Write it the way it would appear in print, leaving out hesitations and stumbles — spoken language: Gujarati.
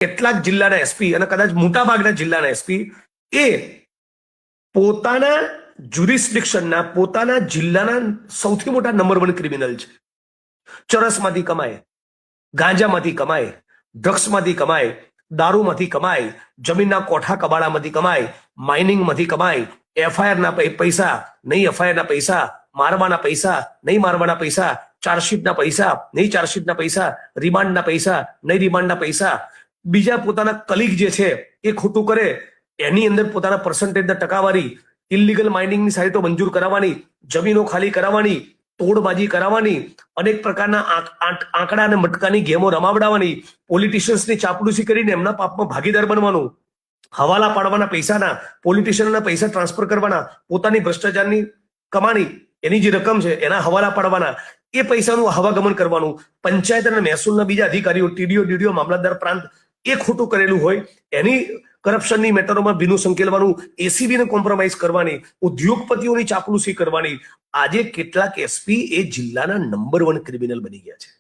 કેટલાક જિલ્લાના એસપી અને કદાચ મોટાભાગના જિલ્લાના એસપી એ પોતાના જ્યુરિસ્ડિક્શનના પોતાના જિલ્લાના સૌથી મોટા નંબર 1 ક્રિમિનલ છે. ચરસમાંથી કમાય, ગાંજામાંથી કમાય, ડ્રગ્સમાંથી કમાય, દારૂમાંથી કમાય, જમીનના કોઠા કબાડામાંથી કમાય, માઇનિંગમાંથી કમાય, એફઆઈઆર ના પૈસા નહીં, એફઆઈઆર ના પૈસા, મારવાના પૈસા નહીં, મારવાના પૈસા, ચાર્જશીટના પૈસા નહીં, ચાર્જશીટના પૈસા, રિમાન્ડના પૈસા નહીં, રિમાન્ડના પૈસા, બીજા પોતાના કલીગ જે છે એ ખોટું કરે એની અંદર પોતાના પર્સન્ટેજના ટકાવારી, ઇલીગલ માઇનિંગની સાઇટો મંજૂર કરાવવાની, જમીનો ખાલી કરાવવાની, તોડબાજી કરાવવાની, અનેક પ્રકારના આંકડા અને મટકાની ગેમો રમાવડાવવાની, પોલિટિશિયન્સની ચાપલુસી કરીને એમના પાપમાં ભાગીદાર બનવાનું, હવાલા પાડવાના પૈસાના, પોલિટિશિયનના પૈસા ટ્રાન્સફર કરવાના, પોતાની ભ્રષ્ટાચારની કમાણી એની જે રકમ છે એના હવાલા પાડવાના, એ પૈસાનું હવાગમન કરવાનું, પંચાયત અને મહેસૂલના બીજા અધિકારીઓ, ટીડીઓ, ડીડીઓ, મામલતદાર પ્રાંત એ ખોટું કરેલું હોય એની કરપ્શનની મેટરોમાં ભીનું સંકેલવાનું, એસીબીને કોમ્પ્રોમાઇઝ કરવાની, ઉદ્યોગપતિઓની ચાપલુસી કરવાની. આજે કેટલાક એસપી એ જિલ્લાના નંબર 1 ક્રિમિનલ બની ગયા છે.